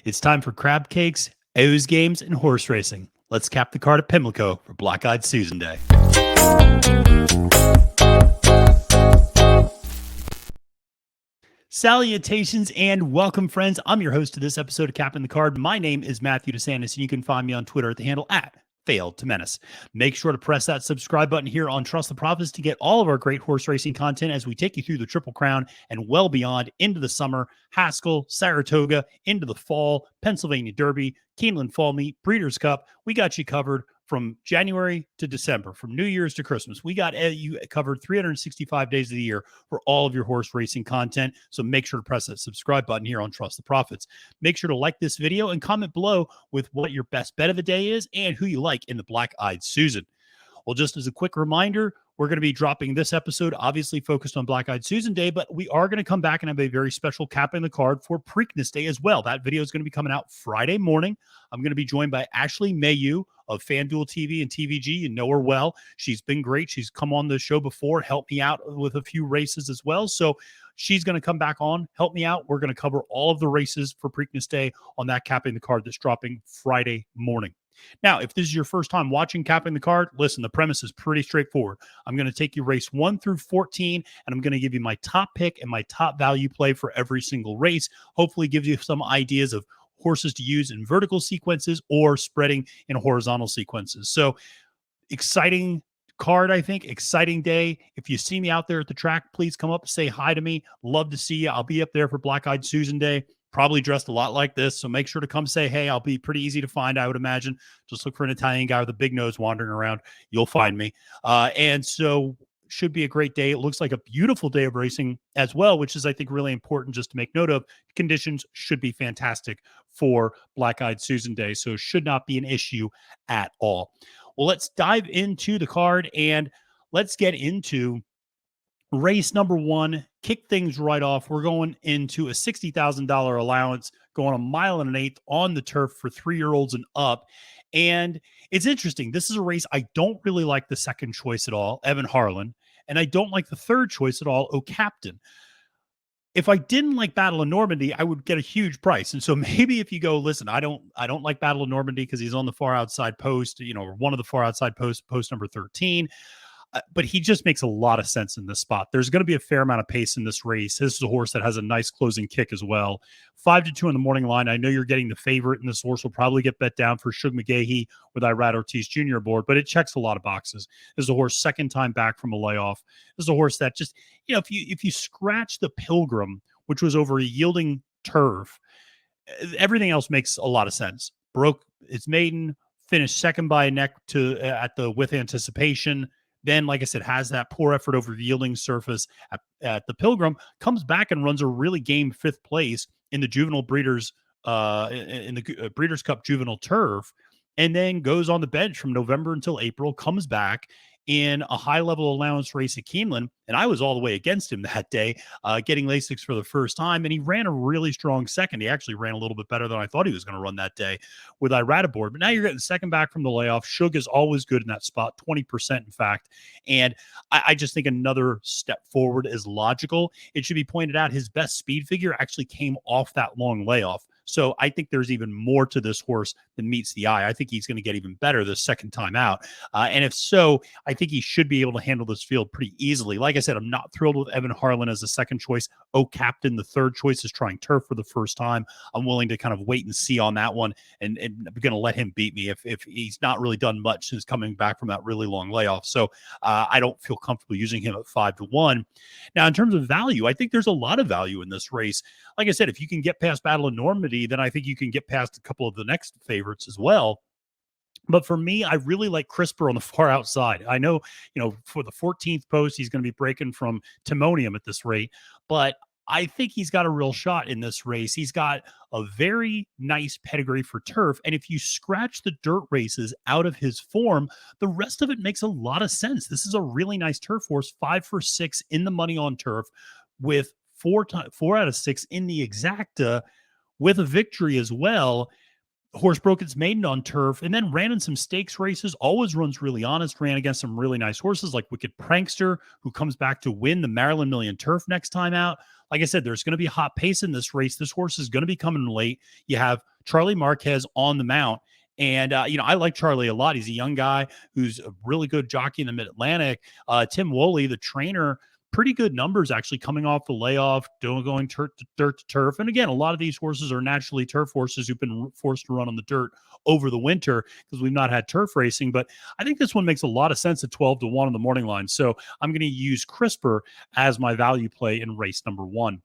It's time for crab cakes, O's games, and horse racing. Let's cap the card at Pimlico for Black-Eyed Susan Day. Salutations and welcome, friends. I'm your host of this episode of Capping the Card. My name is Matthew DeSantis, and you can find me on Twitter at the handle at Failed to Menace. Make sure to press that subscribe button here on Trust the Profits to get all of our great horse racing content as we take you through the Triple Crown and well beyond into the summer, Haskell, Saratoga, into the fall, Pennsylvania Derby, Keeneland Fall Meet, Breeders' Cup. We got you covered from January to December, from New Year's to Christmas. We got you covered 365 days of the year for all of your horse racing content. So make sure to press that subscribe button here on Trust the Profits. Make sure to like this video and comment below with what your best bet of the day is and who you like in the Black-Eyed Susan. Well, just as a quick reminder, we're going to be dropping this episode, obviously focused on Black-Eyed Susan Day, but we are going to come back and have a very special Capping the Card for Preakness Day as well. That video is going to be coming out Friday morning. I'm going to be joined by Ashley Mayu of FanDuel TV and TVG. You know her well. She's been great. She's come on the show before, helped me out with a few races as well. So she's going to come back on, help me out. We're going to cover all of the races for Preakness Day on that Capping the Card that's dropping Friday morning. Now, if this is your first time watching Capping the Card, listen, the premise is pretty straightforward. I'm going to take you race 1 through 14, and I'm going to give you my top pick and my top value play for every single race. Hopefully gives you some ideas of horses to use in vertical sequences or spreading in horizontal sequences. So exciting card, I think. Exciting day. If you see me out there at the track, please come up, say hi to me. Love to see you. I'll be up there for Black-Eyed Susan Day. Probably dressed a lot like this, so make sure to come say hey. I'll be pretty easy to find, I would imagine. Just look for an Italian guy with a big nose wandering around. You'll find me. And so should be a great day. It looks like a beautiful day of racing as well, which is, I think, really important just to make note of. Conditions should be fantastic for Black-Eyed Susan Day, so should not be an issue at all. Well, let's dive into the card and let's get into race number 1. Kick things right off. We're going into a $60,000 allowance, going 1 1/8 miles on the turf for 3-year-olds and up. And it's interesting. This is a race I don't really like the second choice at all, Evan Harlan, and I don't like the third choice at all, O'Captain. If I didn't like Battle of Normandy, I would get a huge price. And so maybe if you go, listen, I don't like Battle of Normandy because he's on the far outside post, or one of the far outside posts, post number 13. But he just makes a lot of sense in this spot. There's going to be a fair amount of pace in this race. This is a horse that has a nice closing kick as well. 5-2 in the morning line. I know you're getting the favorite, and this horse will probably get bet down for Shug McGahee with Irad Ortiz Jr. aboard, but it checks a lot of boxes. This is a horse second time back from a layoff. This is a horse that just, if you scratch the Pilgrim, which was over a yielding turf, everything else makes a lot of sense. Broke its maiden, finished second by a neck at the with anticipation. Then, like I said, has that poor effort over the yielding surface at the Pilgrim, comes back and runs a really game 5th place in the juvenile breeders, in the Breeders' Cup juvenile turf, and then goes on the bench from November until April, comes back in a high-level allowance race at Keeneland, and I was all the way against him that day, getting Lasix for the first time, and he ran a really strong second. He actually ran a little bit better than I thought he was going to run that day with Irad aboard, but now you're getting second back from the layoff. Shug is always good in that spot, 20% in fact, and I just think another step forward is logical. It should be pointed out his best speed figure actually came off that long layoff. So I think there's even more to this horse than meets the eye. I think he's going to get even better the second time out. And if so, I think he should be able to handle this field pretty easily. Like I said, I'm not thrilled with Evan Harlan as a second choice. O'Captain, the third choice, is trying turf for the first time. I'm willing to kind of wait and see on that one, and I'm going to let him beat me if he's not really done much since coming back from that really long layoff. So I don't feel comfortable using him at 5-1. Now, in terms of value, I think there's a lot of value in this race. Like I said, if you can get past Battle of Normandy, then I think you can get past a couple of the next favorites as well. But for me, I really like Crisper on the far outside. I know, for the 14th post, he's going to be breaking from Timonium at this rate, but I think he's got a real shot in this race. He's got a very nice pedigree for turf. And if you scratch the dirt races out of his form, the rest of it makes a lot of sense. This is a really nice turf horse, 5 for 6 in the money on turf with 4 out of 6 in the exacta with a victory as well. Horse broke its maiden on turf and then ran in some stakes races, always runs really honest, ran against some really nice horses like Wicked Prankster, who comes back to win the Maryland Million Turf next time out. Like I said, there's going to be a hot pace in this race. This horse is going to be coming late. You have Charlie Marquez on the mount. And, I like Charlie a lot. He's a young guy who's a really good jockey in the Mid Atlantic. Tim Woolley, the trainer, pretty good numbers actually coming off the layoff, going dirt to turf. And again, a lot of these horses are naturally turf horses who've been forced to run on the dirt over the winter because we've not had turf racing. But I think this one makes a lot of sense at 12-1 on the morning line. So I'm going to use CRISPR as my value play in race number 1.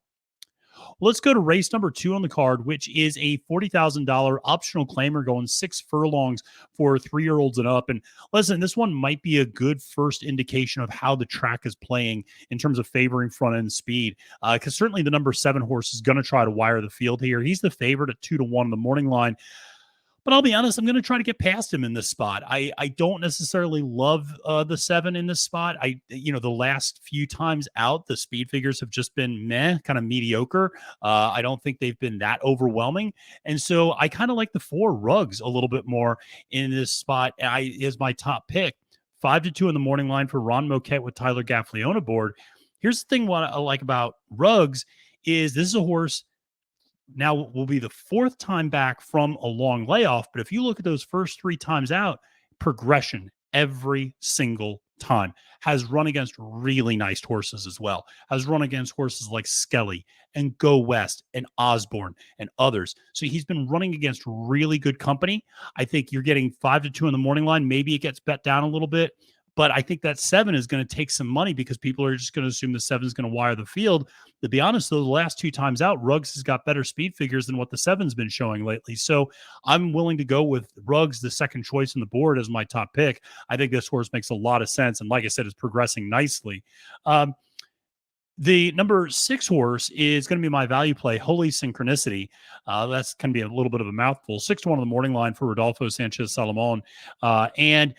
Let's go to race number 2 on the card, which is a $40,000 optional claimer going 6 furlongs for 3-year-olds and up. And listen, this one might be a good first indication of how the track is playing in terms of favoring front end speed. Because certainly the number 7 horse is going to try to wire the field here. He's the favorite at 2-1 on the morning line. But I'll be honest, I'm going to try to get past him in this spot. I don't necessarily love the 7 in this spot. The last few times out, the speed figures have just been meh, kind of mediocre. I don't think they've been that overwhelming. And so I kind of like the 4 Rugs a little bit more in this spot is my top pick. 5-2 in the morning line for Ron Moquette with Tyler Gaffalione aboard. Here's the thing what I like about Rugs is this is a horse now will be the 4th time back from a long layoff. But if you look at those first 3 times out, progression every single time, has run against really nice horses as well, has run against horses like Skelly and Go West and Osborne and others. So he's been running against really good company. I think you're getting 5-2 in the morning line. Maybe it gets bet down a little bit. But I think that 7 is going to take some money because people are just going to assume the 7 is going to wire the field. To be honest, though, the last 2 times out, Ruggs has got better speed figures than what the 7's been showing lately. So I'm willing to go with Ruggs, the second choice on the board, as my top pick. I think this horse makes a lot of sense. And like I said, is progressing nicely. The number 6 horse is going to be my value play, Holy Synchronicity. That's going to be a little bit of a mouthful. 6-1 on the morning line for Rodolfo Sanchez Salomon. And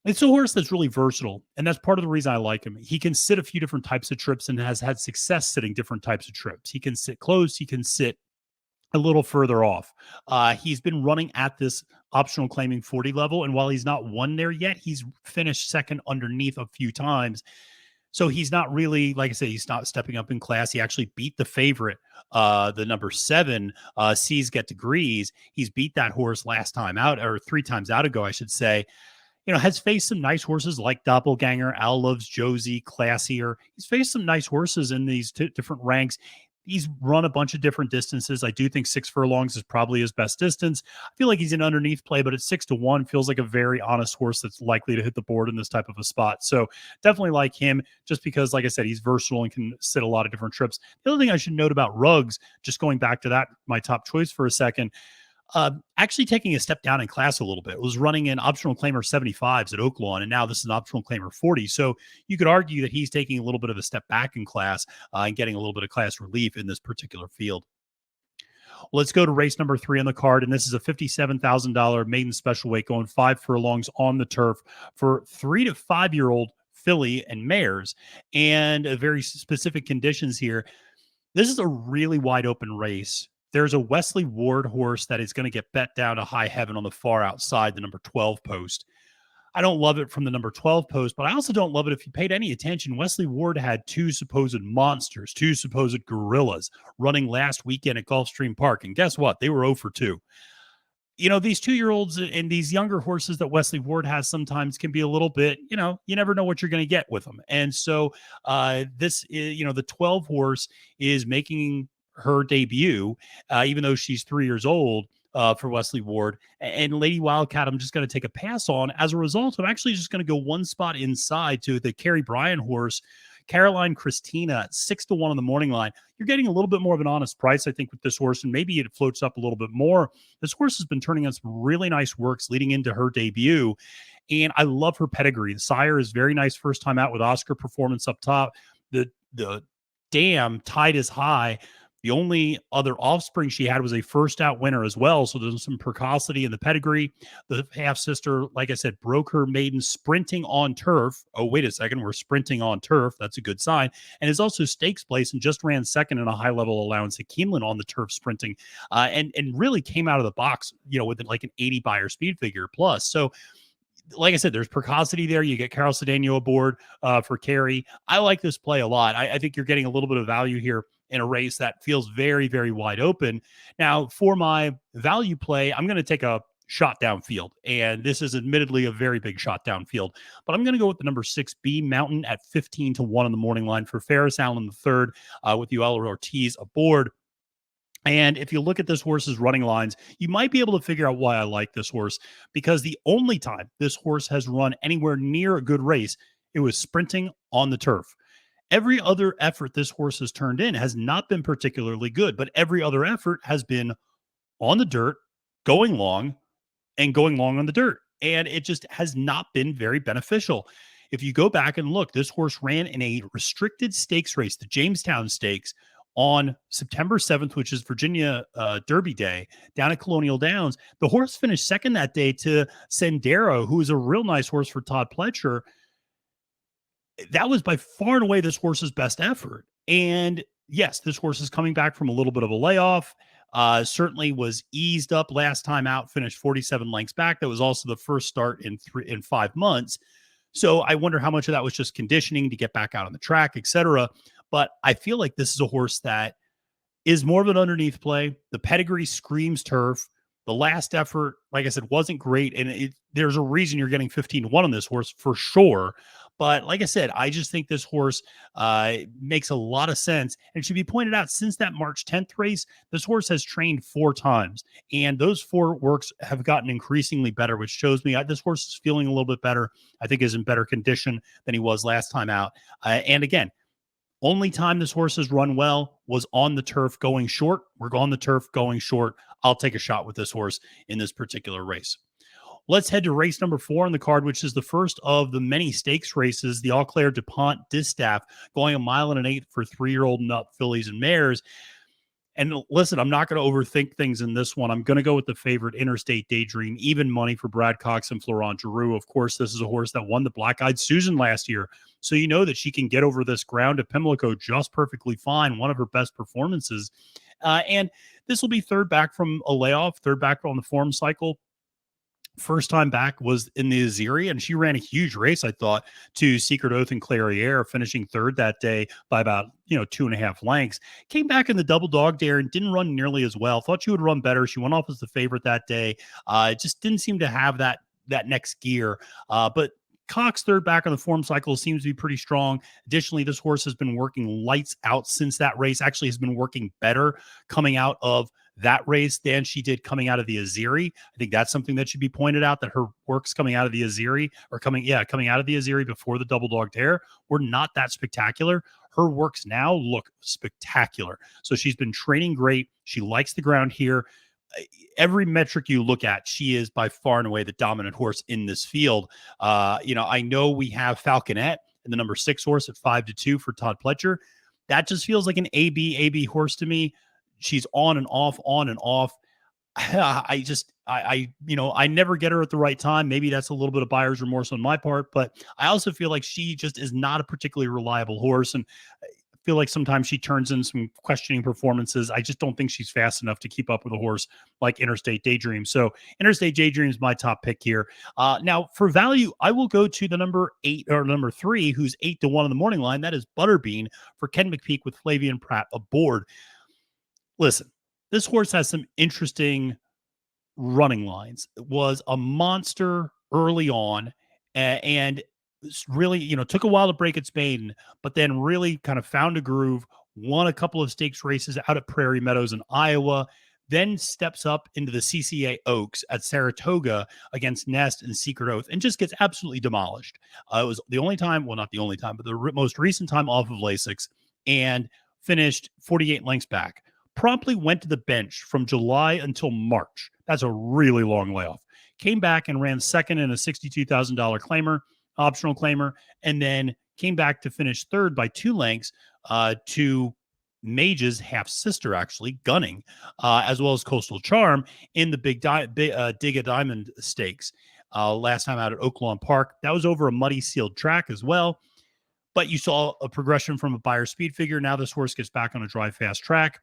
it's a horse that's really versatile, and that's part of the reason I like him. He can sit a few different types of trips and has had success sitting different types of trips. He can sit close. He can sit a little further off. He's been running at this optional claiming 40 level, and while he's not won there yet, he's finished second underneath a few times. So he's not really, like I say, he's not stepping up in class. He actually beat the favorite, the number 7, C's Get Degrees. He's beat that horse last time out, or 3 times out ago, I should say. Has faced some nice horses like Doppelganger, Al Loves Josie, Classier. He's faced some nice horses in these different ranks. He's run a bunch of different distances. I do think 6 furlongs is probably his best distance. I feel like he's an underneath play, but at 6-1 feels like a very honest horse that's likely to hit the board in this type of a spot. So definitely like him just because, like I said, he's versatile and can sit a lot of different trips. The other thing I should note about Ruggs, just going back to that, my top choice for a second, actually taking a step down in class a little bit. It was running in optional claimer 75s at Oaklawn, and now this is an optional claimer 40. So you could argue that he's taking a little bit of a step back in class and getting a little bit of class relief in this particular field. Let's go to race number 3 on the card, and this is a $57,000 maiden special weight going 5 furlongs on the turf for 3 to 5-year-old filly and mares, and very specific conditions here. This is a really wide open race. There's a Wesley Ward horse that is going to get bet down to high heaven on the far outside, the number 12 post. I don't love it from the number 12 post, but I also don't love it if you paid any attention. Wesley Ward had 2 supposed monsters, 2 supposed gorillas running last weekend at Gulfstream Park. And guess what? They were 0 for 2. These 2-year-olds and these younger horses that Wesley Ward has sometimes can be a little bit, you never know what you're going to get with them. And so this is, the 12 horse is making her debut, even though she's 3 years old for Wesley Ward. And Lady Wildcat, I'm just going to take a pass on. As a result, I'm actually just going to go one spot inside to the Carrie Bryan horse, Caroline Christina, at 6-1 on the morning line. You're getting a little bit more of an honest price, I think, with this horse, and maybe it floats up a little bit more. This horse has been turning on some really nice works leading into her debut, and I love her pedigree. The sire is very nice first time out with Oscar Performance up top. The dam tied is high. The only other offspring she had was a first out winner as well. So there's some precocity in the pedigree. The half sister, like I said, broke her maiden sprinting on turf. Oh, wait a second. We're sprinting on turf. That's a good sign. And is also stakes place and just ran second in a high level allowance at Keeneland on the turf sprinting. And really came out of the box, with like an 80 buyer speed figure plus. So, like I said, there's precocity there. You get Carol Cedeno aboard for Carrie. I like this play a lot. I think you're getting a little bit of value here in a race that feels very, very wide open. Now, for my value play, I'm going to take a shot downfield. And this is admittedly a very big shot downfield, but I'm going to go with the number 6B Mountain at 15-1 on the morning line for Ferris Allen the third, with Yoel Ortiz aboard. And if you look at this horse's running lines, you might be able to figure out why I like this horse, because the only time this horse has run anywhere near a good race, it was sprinting on the turf. Every other effort this horse has turned in has not been particularly good, but every other effort has been on the dirt, going long, and going long on the dirt. And it just has not been very beneficial. If you go back and look, this horse ran in a restricted stakes race, the Jamestown Stakes, on September 7th, which is Virginia Derby Day, down at Colonial Downs. The horse finished second that day to Sendero, who is a real nice horse for Todd Pletcher. That was by far and away this horse's best effort. And yes, this horse is coming back from a little bit of a layoff. Certainly was eased up last time out, finished 47 lengths back. That was also the first start in 5 months. So I wonder how much of that was just conditioning to get back out on the track, etc. But I feel like this is a horse that is more of an underneath play. The pedigree screams turf. The last effort, like I said, wasn't great. And there's a reason you're getting 15-1 on this horse for sure. But like I said, I just think this horse makes a lot of sense. And it should be pointed out, since that March 10th race, this horse has trained 4 times. And those 4 works have gotten increasingly better, which shows me this horse is feeling a little bit better. I think is in better condition than he was last time out. And again, only time this horse has run well was on the turf going short. We're on the turf going short. I'll take a shot with this horse in this particular race. Let's head to race number 4 on the card, which is the first of the many stakes races, the Eau Claire DuPont Distaff, going 1.1 miles for 3-year-old nut fillies and mares. And listen, I'm not going to overthink things in this one. I'm going to go with the favorite, Interstate Daydream, even money for Brad Cox and Florent Giroux. Of course, this is a horse that won the Black-Eyed Susan last year. So you know that she can get over this ground at Pimlico just perfectly fine, one of her best performances. And this will be third back from a layoff, third back on the form cycle. First time back was in the Aziri, and she ran a huge race, I thought, to Secret Oath and Clairiere, finishing third that day by about 2.5 lengths. Came back in the double dog dare and didn't run nearly as well. Thought she would run better. She went off as the favorite that day. Just didn't seem to have that next gear. But Cox, third back on the form cycle, seems to be pretty strong. Additionally, this horse has been working lights out since that race. Actually, has been working better coming out of that race than she did coming out of the Aziri. I think that's something that should be pointed out, that her works coming out of the Aziri, or coming out of the Aziri before the double dog dare, were not that spectacular. Her works now look spectacular. So she's been training great. She likes the ground here. Every metric you look at, she is by far and away the dominant horse in this field. I know we have Falconet and the number 6 horse at 5-2 for Todd Pletcher. That just feels like an AB horse to me. She's on and off. I never get her at the right time. Maybe that's a little bit of buyer's remorse on my part, but I also feel like she just is not a particularly reliable horse. And I feel like sometimes she turns in some questioning performances. I just don't think she's fast enough to keep up with a horse like Interstate Daydream. So Interstate Daydream is my top pick here. Now for value, I will go to the number 3, who's 8-1 on the morning line. That is Butterbean for Ken McPeak with Flavian Pratt aboard. Listen, this horse has some interesting running lines. It was a monster early on, and really, took a while to break its maiden, but then really kind of found a groove, won a couple of stakes races out at Prairie Meadows in Iowa, then steps up into the CCA Oaks at Saratoga against Nest and Secret Oath, and just gets absolutely demolished. It was the only time, well, not the only time, but the most recent time off of Lasix, and finished 48 lengths back. Promptly went to the bench from July until March. That's a really long layoff. Came back and ran second in a $62,000 claimer, optional claimer, and then came back to finish third by 2 lengths to Mage's half sister, actually, Gunning, as well as Coastal Charm in the Dig a Diamond Stakes last time out at Oaklawn Park. That was over a muddy sealed track as well. But you saw a progression from a buyer speed figure. Now this horse gets back on a dry, fast track.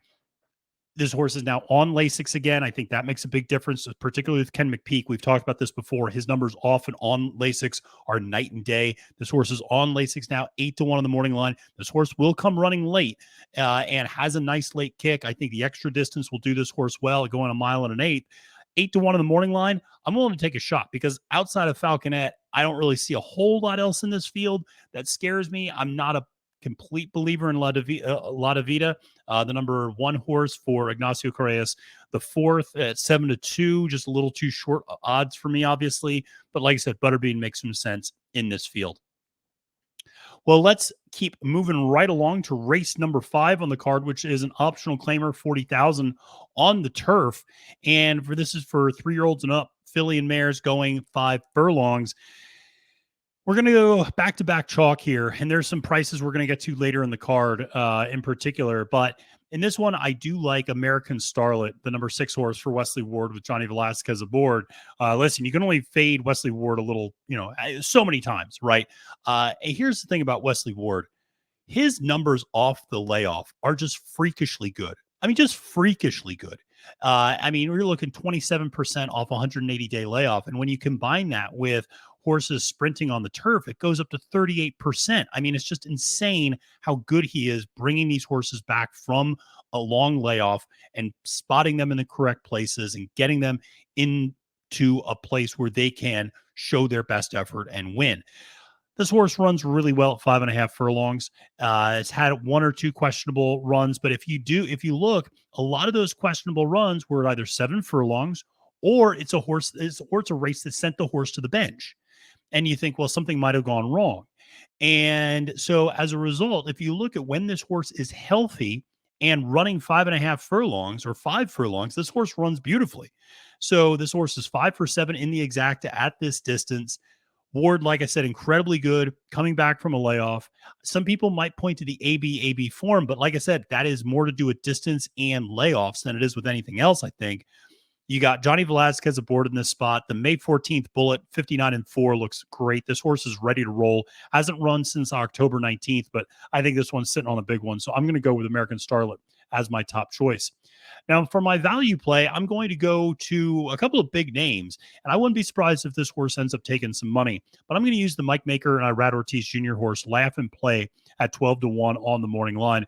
This horse is now on Lasix again. I think that makes a big difference, particularly with Ken McPeak. We've talked about this before. His numbers off and on Lasix are night and day. This horse is on Lasix now, 8-1 on the morning line. This horse will come running late and has a nice late kick. I think the extra distance will do this horse well, going a mile and an eighth. 8-1 on the morning line, I'm willing to take a shot because outside of Falconet, I don't really see a whole lot else in this field that scares me. I'm not a complete believer in La Vida, the number one horse for Ignacio Correas. The fourth at 7-2, just a little too short odds for me, obviously. But like I said, Butterbean makes some sense in this field. Well, let's keep moving right along to race number 5 on the card, which is an optional claimer, 40,000 on the turf. And this is for 3-year-olds and up, filly and mares going 5 furlongs. We're going to go back-to-back chalk here, and there's some prices we're going to get to later in the card in particular. But in this one, I do like American Starlet, the number 6 horse for Wesley Ward with Johnny Velasquez aboard. Listen, you can only fade Wesley Ward a little, so many times, right? Here's the thing about Wesley Ward. His numbers off the layoff are just freakishly good. I mean, just freakishly good. We're looking 27% off 180-day layoff. And when you combine that with horses sprinting on the turf, it goes up to 38%. I mean, it's just insane how good he is bringing these horses back from a long layoff and spotting them in the correct places and getting them into a place where they can show their best effort and win. This horse runs really well at 5.5 furlongs. It's had 1 or 2 questionable runs, but if you look, a lot of those questionable runs were either 7 furlongs or it's a race that sent the horse to the bench. And you think, well, something might have gone wrong. And so as a result, if you look at when this horse is healthy and running 5.5 furlongs or 5 furlongs, this horse runs beautifully. So this horse is 5 for 7 in the exacta at this distance. Ward, like I said, incredibly good, coming back from a layoff. Some people might point to the AB form, but like I said, that is more to do with distance and layoffs than it is with anything else, I think. You got Johnny Velasquez aboard in this spot. The May 14th Bullet, 59-4, looks great. This horse is ready to roll. Hasn't run since October 19th, but I think this one's sitting on a big one. So I'm going to go with American Starlet as my top choice. Now, for my value play, I'm going to go to a couple of big names, and I wouldn't be surprised if this horse ends up taking some money. But I'm going to use the Mike Maker and Irad Ortiz Jr. horse, Laugh and Play, at 12-1 on the morning line.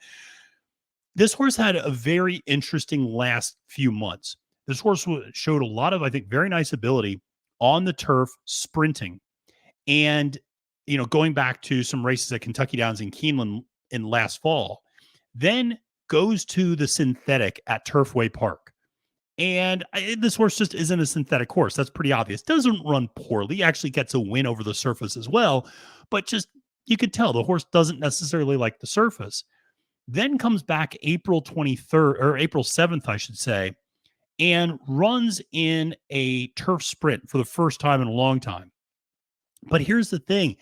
This horse had a very interesting last few months. This horse showed a lot of, I think, very nice ability on the turf, sprinting, and going back to some races at Kentucky Downs and Keeneland in last fall. Then goes to the synthetic at Turfway Park. And this horse just isn't a synthetic horse. That's pretty obvious. Doesn't run poorly. Actually gets a win over the surface as well. But just, you could tell the horse doesn't necessarily like the surface. Then comes back April 23rd, or April 7th, I should say, and runs in a turf sprint for the first time in a long time. But here's the thing.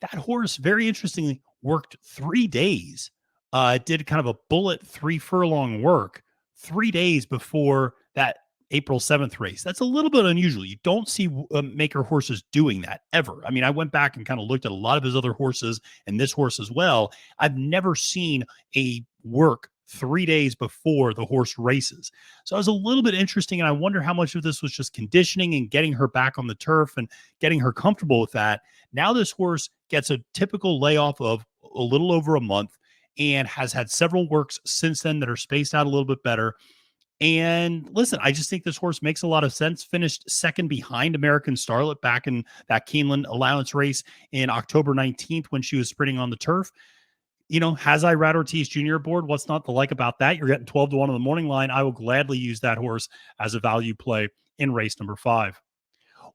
That horse, very interestingly, worked 3 days. Did kind of a bullet 3 furlong work 3 days before that April 7th race. That's a little bit unusual. You don't see Maker horses doing that ever. I mean, I went back and kind of looked at a lot of his other horses and this horse as well. I've never seen a work 3 days before the horse races. So it was a little bit interesting. And I wonder how much of this was just conditioning and getting her back on the turf and getting her comfortable with that. Now this horse gets a typical layoff of a little over a month and has had several works since then that are spaced out a little bit better. And listen, I just think this horse makes a lot of sense. Finished second behind American Starlet back in that Keeneland allowance race in October 19th when she was sprinting on the turf. Has Irad Ortiz Jr. aboard? What's not to like about that? You're getting 12-1 on the morning line. I will gladly use that horse as a value play in race number 5.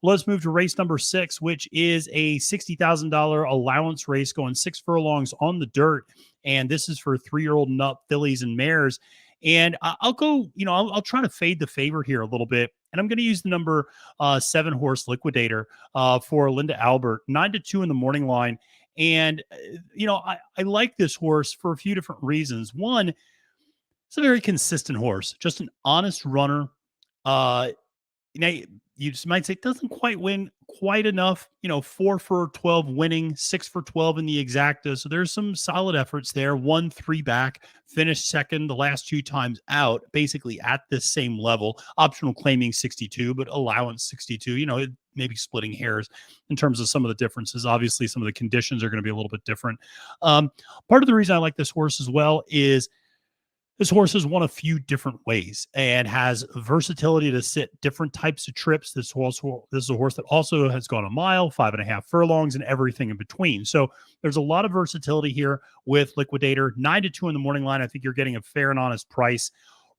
Well, let's move to race number 6, which is a $60,000 allowance race going 6 furlongs on the dirt. And this is for 3-year-old and up fillies and mares. And I'll go, I'll try to fade the favorite here a little bit. And I'm going to use the number 7 horse Liquidator for Linda Albert, 9-2 in the morning line. And, I like this horse for a few different reasons. One, it's a very consistent horse, just an honest runner. you just might say doesn't quite win quite enough, 4 for 12 winning, 6 for 12 in the exacta. So there's some solid efforts there. 1-3 back, finished second the last 2 times out, basically at this same level. Optional claiming 62, but allowance 62. Maybe splitting hairs in terms of some of the differences. Obviously, some of the conditions are going to be a little bit different. Um, Part of the reason I like this horse as well is this horse has won a few different ways and has versatility to sit different types of trips. This is a horse that also has gone a mile, 5.5 furlongs, and everything in between. So there's a lot of versatility here with Liquidator. 9-2 in the morning line. I think you're getting a fair and honest price.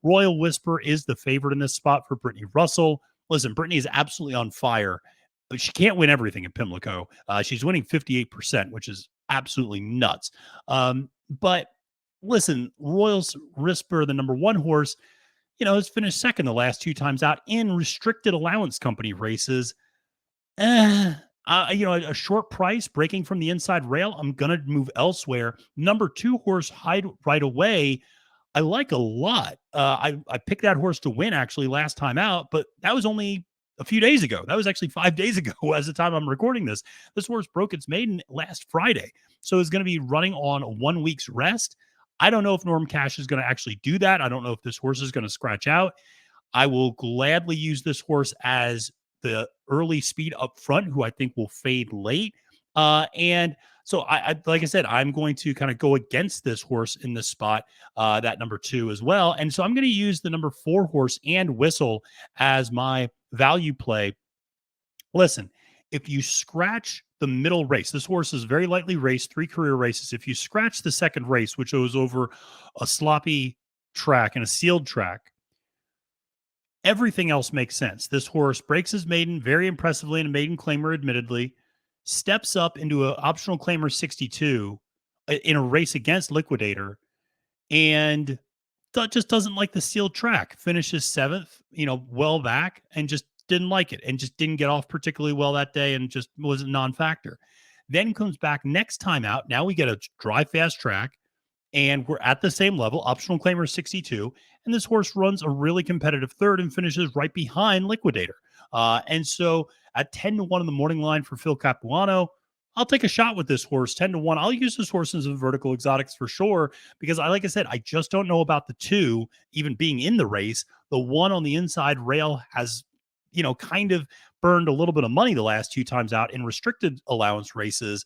Royal Whisper is the favorite in this spot for Brittany Russell. Listen, Brittany is absolutely on fire, but she can't win everything at Pimlico. She's winning 58%, which is absolutely nuts. But listen, Royals Whisper, the number one horse, has finished second the last 2 times out in restricted allowance company races. A short price breaking from the inside rail. I'm going to move elsewhere. Number 2 horse, Hide Right Away. I like a lot. I picked that horse to win actually last time out, but that was only a few days ago. That was actually 5 days ago as the time I'm recording this. This horse broke its maiden last Friday. So it's going to be running on 1 week's rest. I don't know if Norm Cash is going to actually do that. I don't know if this horse is going to scratch out. I will gladly use this horse as the early speed up front, who I think will fade late. And so like I said, I'm going to kind of go against this horse in this spot, that number 2 as well. And so I'm going to use the number 4 horse and Whistle as my value play. Listen, if you scratch the middle race, this horse is very lightly raced, 3 career races. If you scratch the second race, which was over a sloppy track and a sealed track, everything else makes sense. This horse breaks his maiden very impressively in a maiden claimer, admittedly, steps up into an optional claimer 62 in a race against Liquidator, and just doesn't like the sealed track. Finishes 7th, well back, and just didn't like it and just didn't get off particularly well that day and just was a non-factor. Then comes back next time out. Now we get a dry fast track and we're at the same level. Optional claimer 62. And this horse runs a really competitive third and finishes right behind Liquidator. And so at 10-1 in the morning line for Phil Capuano, I'll take a shot with this horse 10-1. I'll use this horse as a vertical exotics for sure, because like I said, I just don't know about the 2 even being in the race. The 1 on the inside rail has, kind of burned a little bit of money the last 2 times out in restricted allowance races.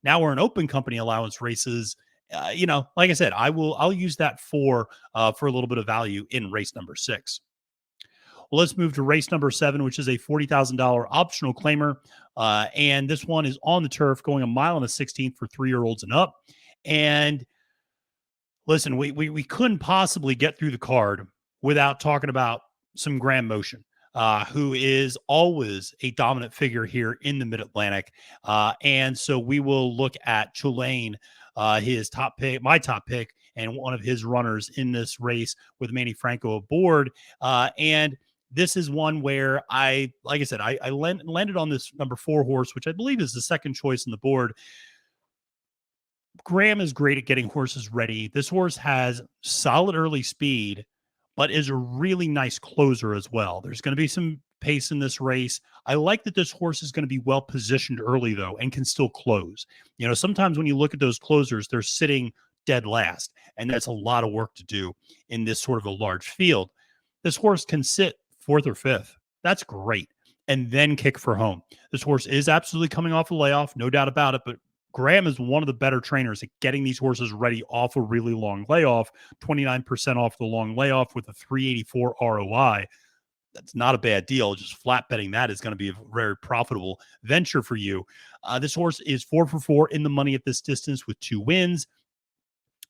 Now we're in open company allowance races. Like I said, I'll use that for a little bit of value in race number 6. Well, let's move to race number 7, which is a $40,000 optional claimer. And this one is on the turf, going a mile and a 16th for 3-year-olds and up. And listen, we couldn't possibly get through the card without talking about some Graham Motion, who is always a dominant figure here in the Mid-Atlantic. And so we will look at Tulane, his top pick, my top pick, and one of his runners in this race with Manny Franco aboard. And this is one where like I said, I landed on this number 4 horse, which I believe is the second choice on the board. Graham is great at getting horses ready. This horse has solid early speed, but is a really nice closer as well. There's going to be some pace in this race. I like that this horse is going to be well positioned early, though, and can still close. Sometimes when you look at those closers, they're sitting dead last, and that's a lot of work to do in this sort of a large field. This horse can sit 4th or 5th. That's great. And then kick for home. This horse is absolutely coming off a layoff, no doubt about it, but Graham is one of the better trainers at getting these horses ready off a really long layoff, 29% off the long layoff with a 384 ROI. That's not a bad deal. Just flat betting that is going to be a very profitable venture for you. This horse is 4 for 4 in the money at this distance with 2 wins.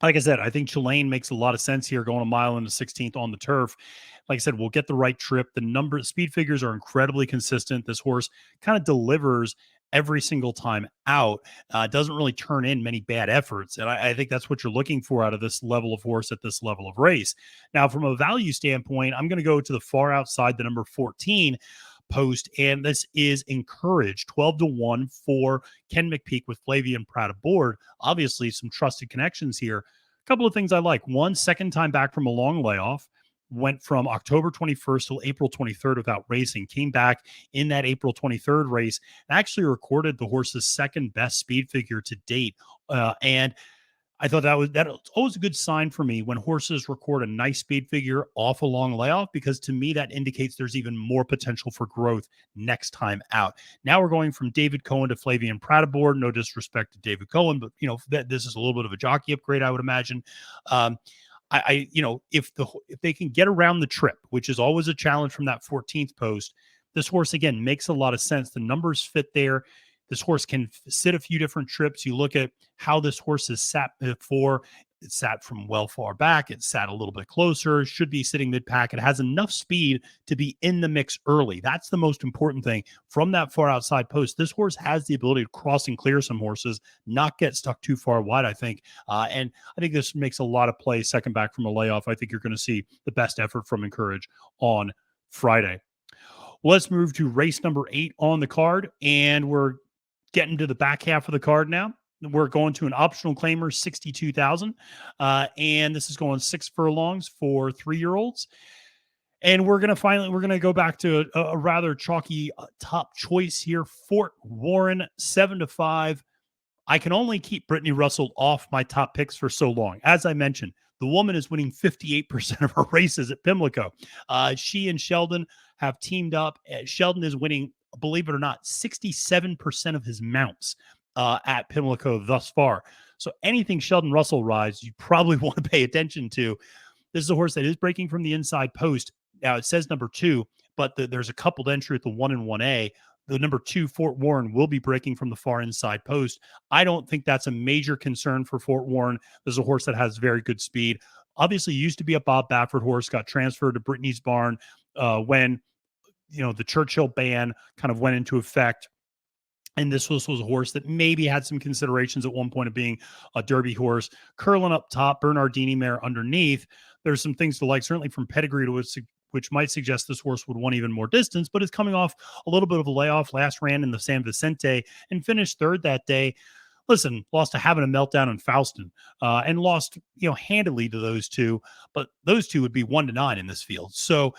Like I said, I think Tulane makes a lot of sense here, going a mile and a 16th on the turf. Like I said, we'll get the right trip. The speed figures are incredibly consistent. This horse kind of delivers every single time out. Doesn't really turn in many bad efforts. And I think that's what you're looking for out of this level of horse at this level of race. Now, from a value standpoint, I'm going to go to the far outside, the number 14 post, and this is Encouraged, 12-1 for Ken McPeak with Flavian Pratt aboard. Obviously, some trusted connections here. A couple of things I like. One, second time back from a long layoff. went from October 21st till April 23rd without racing, came back in that April 23rd race, and actually recorded the horse's second best speed figure to date. And I thought that was always a good sign for me when horses record a nice speed figure off a long layoff, because to me that indicates there's even more potential for growth next time out. Now we're going from David Cohen to Flavian Pratibord. No disrespect to David Cohen, but this is a little bit of a jockey upgrade, I would imagine. If they can get around the trip, which is always a challenge from that 14th post, this horse again makes a lot of sense. The numbers fit there. This horse can sit a few different trips. You look at how this horse has sat before. It sat from well far back. It sat a little bit closer. Should be sitting mid-pack. It has enough speed to be in the mix early. That's the most important thing. From that far outside post, this horse has the ability to cross and clear some horses, not get stuck too far wide, I think. And I think this makes a lot of play second back from a layoff. I think you're going to see the best effort from Encourage on Friday. Let's move to race number 8 on the card, and we're getting to the back half of the card now. We're going to an optional claimer, 62,000. And this is going 6 furlongs for 3-year-olds. And we're going to go back to a rather chalky top choice here. Fort Warren, 7-5. I can only keep Brittany Russell off my top picks for so long. As I mentioned, the woman is winning 58% of her races at Pimlico. She and Sheldon have teamed up. Sheldon is winning, believe it or not, 67% of his mounts at Pimlico thus far. So anything Sheldon Russell rides, you probably want to pay attention to. This is a horse that is breaking from the inside post. Now, it says number 2, but there's a coupled entry at the 1 and 1A. The number 2, Fort Warren, will be breaking from the far inside post. I don't think that's a major concern for Fort Warren. This is a horse that has very good speed. Obviously, used to be a Bob Baffert horse, got transferred to Brittany's barn when the Churchill ban kind of went into effect. And this was a horse that maybe had some considerations at one point of being a Derby horse. Curlin up top, Bernardini mare underneath. There's some things to like, certainly from pedigree, to which might suggest this horse would want even more distance, but it's coming off a little bit of a layoff. Last ran in the San Vicente and finished 3rd that day. Listen, lost to Having a Meltdown in Faustin, and lost handily to those two, but those two would be 1-9 in this field. So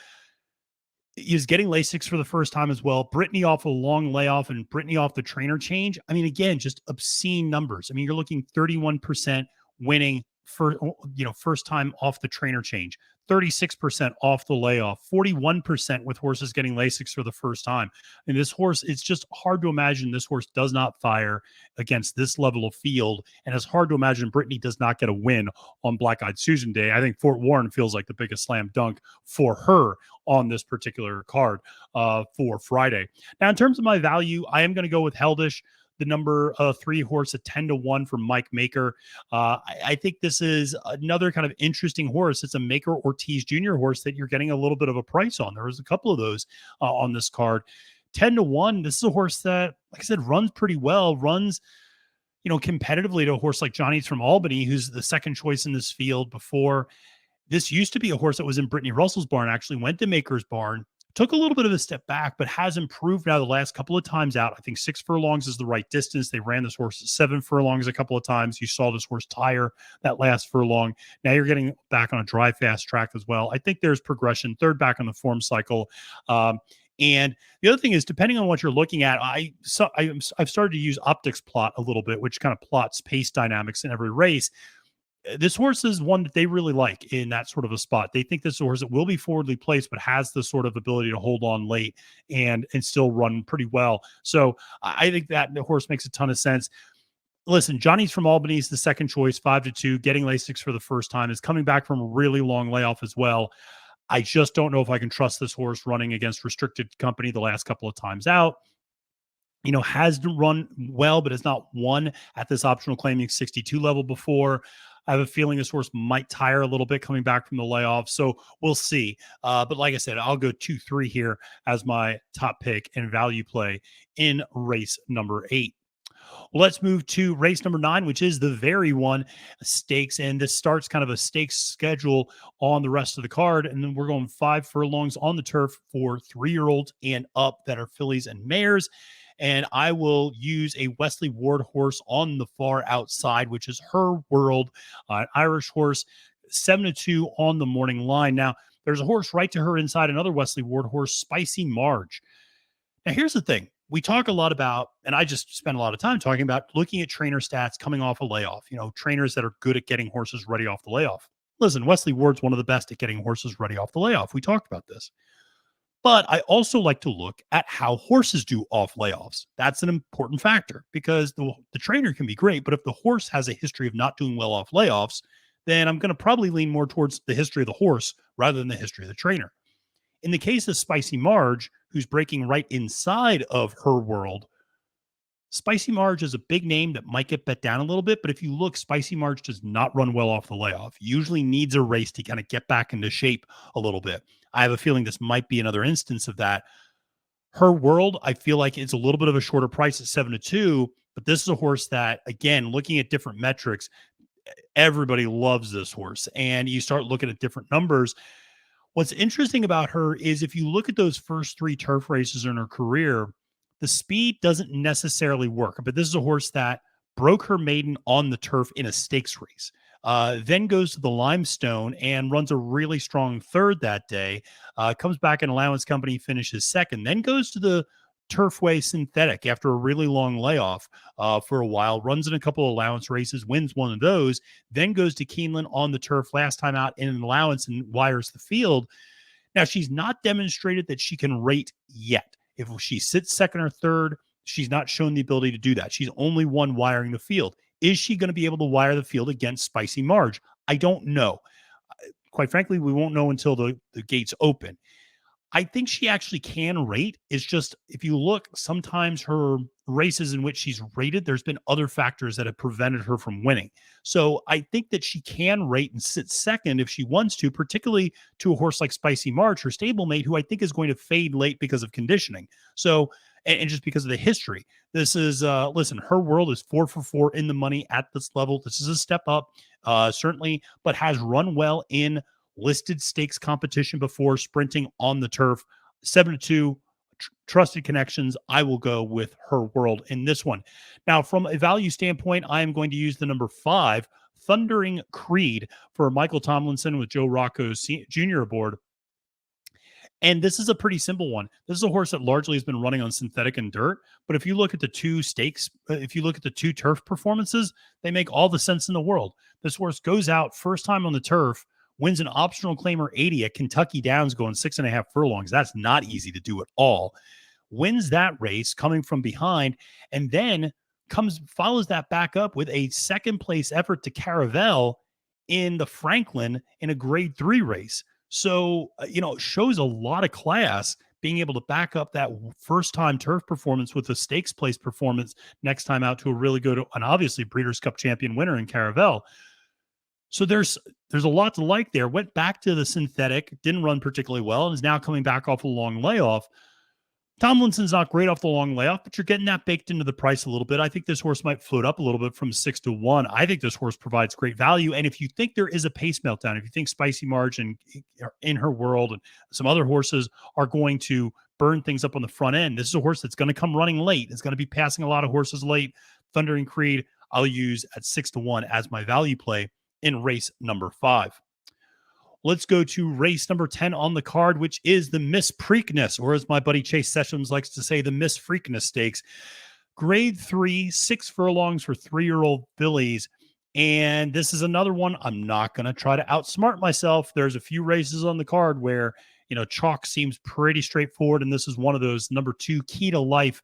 is getting Lasix for the first time as well. Brittany off a long layoff and Brittany off the trainer change. I mean, again, just obscene numbers. I mean, you're looking 31% winning first time off the trainer change, 36% off the layoff, 41% with horses getting Lasix for the first time. And this horse, it's just hard to imagine this horse does not fire against this level of field. And it's hard to imagine Brittany does not get a win on Black Eyed Susan Day. I think Fort Warren feels like the biggest slam dunk for her on this particular card for Friday. Now, in terms of my value, I am going to go with Heldish, the number 3 horse at 10-1 from Mike Maker. I think this is another kind of interesting horse. It's a Maker Ortiz Jr. horse that you're getting a little bit of a price on. There was a couple of those on this card. 10-1. This is a horse that, like I said, runs pretty well, runs competitively to a horse like Johnny's from Albany, who's the second choice in this field before. This used to be a horse that was in Brittany Russell's barn, actually went to Maker's barn, took a little bit of a step back, but has improved now the last couple of times out. I think 6 furlongs is the right distance. They ran this horse at 7 furlongs a couple of times. You saw this horse tire that last furlong. Now you're getting back on a dry, fast track as well. I think there's progression, 3rd back on the form cycle. And the other thing is, depending on what you're looking at, I've started to use Optics Plot a little bit, which kind of plots pace dynamics in every race. This horse is one that they really like in that sort of a spot. They think this is a horse that will be forwardly placed, but has the sort of ability to hold on late and still run pretty well. So I think that the horse makes a ton of sense. Listen, Johnny's from Albany is the second choice, 5-2, getting Lasix for the first time, is coming back from a really long layoff as well. I just don't know if I can trust this horse running against restricted company the last couple of times out. Has run well, but has not won at this optional claiming 62 level before. I have a feeling this horse might tire a little bit coming back from the layoff, so we'll see. But like I said, I'll go 2-3 here as my top pick and value play in race number 8. Let's move to race number 9, which is the very one, stakes. And this starts kind of a stakes schedule on the rest of the card. And then we're going 5 furlongs on the turf for 3-year-olds and up that are fillies and mares. And I will use a Wesley Ward horse on the far outside, which is Her World, an Irish horse, 7-2 on the morning line. Now, There's a horse right to her inside another Wesley Ward horse, Spicy Marge. Now, here's the thing. We talk a lot about, and I just spend a lot of time talking about looking at trainer stats coming off a layoff, trainers that are good at getting horses ready off the layoff. Listen, Wesley Ward's one of the best at getting horses ready off the layoff. We talked about this. But I also like to look at how horses do off layoffs. That's an important factor because the trainer can be great, but if the horse has a history of not doing well off layoffs, then I'm going to probably lean more towards the history of the horse rather than the history of the trainer. In the case of Spicy Marge, who's breaking right inside of her world, Spicy Marge is a big name that might get bet down a little bit, but if you look, Spicy Marge does not run well off the layoff. Usually needs a race to kind of get back into shape a little bit. I have a feeling this might be another instance of that. Her world, I feel like it's a little bit of a shorter price at 7-2, but this is a horse that, again, looking at different metrics, everybody loves this horse. And you start looking at different numbers. What's interesting about her is if you look at those first 3 turf races in her career, the speed doesn't necessarily work. But this is a horse that broke her maiden on the turf in a stakes race, then goes to the Limestone and runs a really strong third that day, comes back in allowance company, finishes second, then goes to the Turfway Synthetic after a really long layoff for a while, runs in a couple of allowance races, wins one of those, then goes to Keeneland on the turf last time out in an allowance and wires the field. Now, she's not demonstrated that she can rate yet. If she sits second or third, she's not shown the ability to do that. She's only one wiring the field. Is she going to be able to wire the field against Spicy Marge? I don't know. Quite frankly, we won't know until the gates open. I think she actually can rate. It's just, if you look, sometimes her races in which she's rated, there's been other factors that have prevented her from winning. So I think that she can rate and sit second if she wants to, particularly to a horse like Spicy Marge, her stablemate, who I think is going to fade late because of conditioning. So, and just because of the history. This is, listen, her world is 4 for 4 in the money at this level. This is a step up, certainly, but has run well in listed stakes competition before, sprinting on the turf. 7-2, trusted connections. I will go with her world in this one. Now, from a value standpoint, I am going to use the number 5, Thundering Creed, for Michael Tomlinson with Joe Rocco Jr. aboard. And this is a pretty simple one. This is a horse that largely has been running on synthetic and dirt. But if you look at the 2 stakes, if you look at the 2 turf performances, they make all the sense in the world. This horse goes out first time on the turf, wins an optional claimer 80 at Kentucky Downs going 6.5 furlongs. That's not easy to do at all. Wins that race coming from behind, and then follows that back up with a second place effort to Caravelle in the Franklin in a grade 3 race. So, it shows a lot of class being able to back up that first time turf performance with a stakes place performance next time out to a really good and obviously Breeders' Cup champion winner in Caravelle. So there's a lot to like there. Went back to the synthetic, didn't run particularly well, and is now coming back off a long layoff. Tomlinson's not great off the long layoff, but you're getting that baked into the price a little bit. I think this horse might float up a little bit from 6-1. I think this horse provides great value. And if you think there is a pace meltdown, if you think Spicy Marge and in her world and some other horses are going to burn things up on the front end, this is a horse that's going to come running late. It's going to be passing a lot of horses late. Thundering Creed, I'll use at 6-1 as my value play in race number 5. Let's go to race number 10 on the card, which is the Miss Preakness, or as my buddy Chase Sessions likes to say, the Miss Freakness Stakes. Grade 3, 6 furlongs for 3-year-old fillies. And this is another one. I'm not going to try to outsmart myself. There's a few races on the card where, chalk seems pretty straightforward. And this is one of those. Number 2, Key of Life,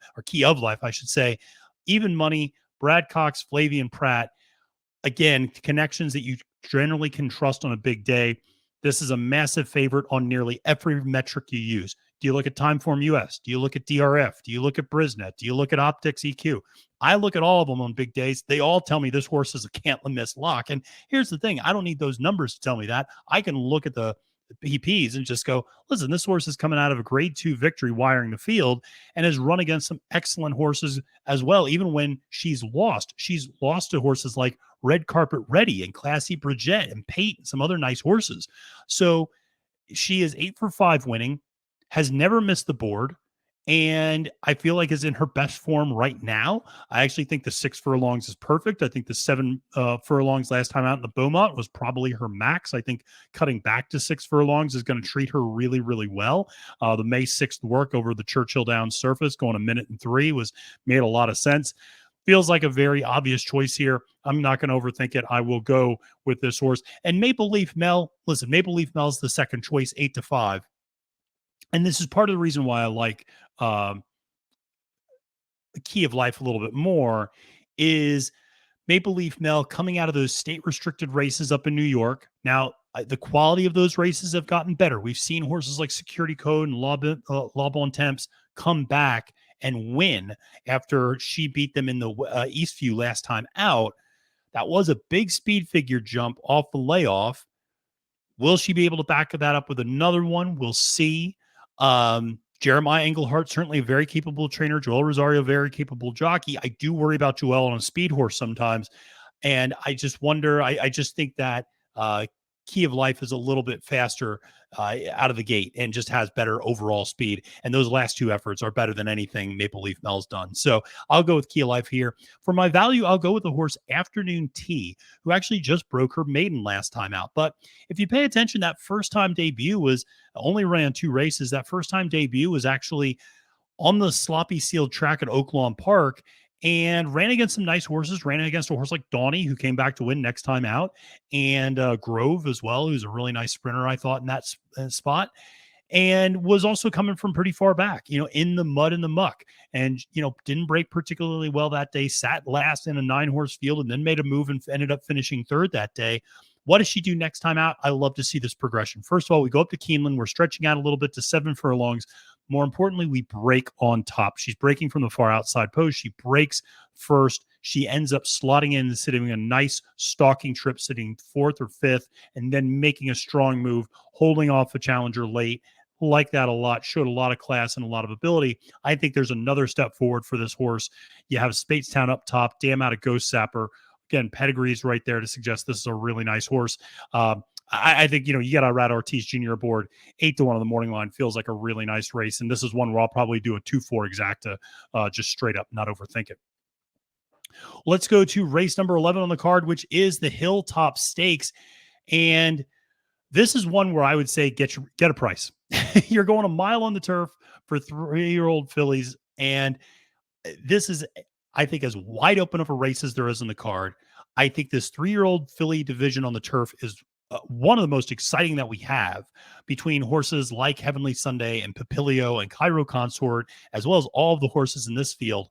I should say. Even money, Brad Cox, Flavian Pratt. Again, connections that you generally can trust on a big day. This is a massive favorite on nearly every metric you use. Do you look at Timeform US? Do you look at DRF? Do you look at Brisnet? Do you look at Optics EQ? I look at all of them on big days. They all tell me this horse is a can't miss lock. And here's the thing. I don't need those numbers to tell me that. I can look at the PPs and just go, listen, this horse is coming out of a grade 2 victory wiring the field and has run against some excellent horses as well. Even when she's lost to horses like Red Carpet Ready and Classy Bridget and Pate and some other nice horses. So she is 8 for 5 winning, has never missed the board, and I feel like is in her best form right now. I actually think the 6 furlongs is perfect. I think the 7 furlongs last time out in the Beaumont was probably her max. I think cutting back to 6 furlongs is going to treat her really, really well. The May 6th work over the Churchill Downs surface, going 1:03, was made a lot of sense. Feels like a very obvious choice here. I'm not going to overthink it. I will go with this horse. And Maple Leaf Mel, listen, Maple Leaf Mel's the second choice, 8-5. And this is part of the reason why I like um, the Key of Life a little bit more is Maple Leaf Mel coming out of those state restricted races up in New York. Now, the quality of those races have gotten better. We've seen horses like Security Code and Law Bon Temps come back and win after she beat them in the Eastview last time out. That was a big speed figure jump off the layoff. Will she be able to back that up with another one? We'll see. Jeremiah Englehart, certainly a very capable trainer. Joel Rosario, very capable jockey. I do worry about Joel on a speed horse sometimes. And I just wonder, I just think that Key of Life is a little bit faster out of the gate and just has better overall speed. And those last two efforts are better than anything Maple Leaf Mel's done. So I'll go with Key of Life here. For my value, I'll go with the horse Afternoon Tea, who actually just broke her maiden last time out. But if you pay attention, that first time debut was only ran 2 races. That first time debut was actually on the sloppy sealed track at Oaklawn Park and ran against some nice horses, ran against a horse like Donnie, who came back to win next time out, and Grove as well, who's a really nice sprinter, I thought, in that spot, and was also coming from pretty far back, in the mud and the muck, and, didn't break particularly well that day, sat last in a 9-horse field, and then made a move and ended up finishing third that day. What does she do next time out? I love to see this progression. First of all, we go up to Keeneland. We're stretching out a little bit to 7 furlongs. More importantly, we break on top. She's breaking from the far outside post. She breaks first. She ends up slotting in and sitting a nice stalking trip, sitting 4th or 5th, and then making a strong move, holding off a challenger late. Like that a lot. Showed a lot of class and a lot of ability. I think there's another step forward for this horse. You have Spatestown up top, Damn out of Ghost Sapper. Again, pedigree's right there to suggest this is a really nice horse. I think, you got Irad Ortiz Jr. aboard. 8-1 on the morning line feels like a really nice race. And this is one where I'll probably do a 2-4 exacta, just straight up, not overthink it. Let's go to race number 11 on the card, which is the Hilltop Stakes. And this is one where I would say get a price. You're going a mile on the turf for 3-year-old fillies. And this is, I think, as wide open of a race as there is in the card. I think this 3-year-old filly division on the turf is one of the most exciting that we have, between horses like Heavenly Sunday and Papilio and Cairo Consort, as well as all of the horses in this field.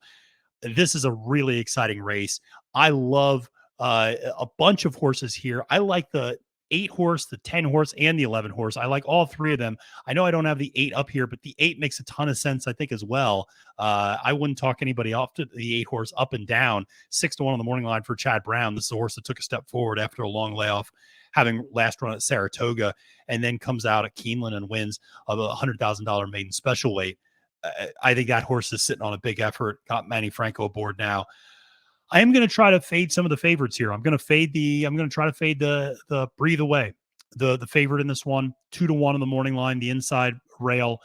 This is a really exciting race. I love a bunch of horses here. I like the 8-horse, the 10-horse, and the 11-horse. I like all 3 of them. I know I don't have the 8 up here, but the 8 makes a ton of sense, I think, as well. I wouldn't talk anybody off to the 8-horse up and down. 6-1 on the morning line for Chad Brown. This is a horse that took a step forward after a long layoff, having last run at Saratoga, and then comes out at Keeneland and wins a $100,000 maiden special weight. I think that horse is sitting on a big effort. Got Manny Franco aboard now. I am going to try to fade some of the favorites here. I'm going to try to fade the Breathe Away, the favorite in this one, 2-1 on the morning line, the inside rail.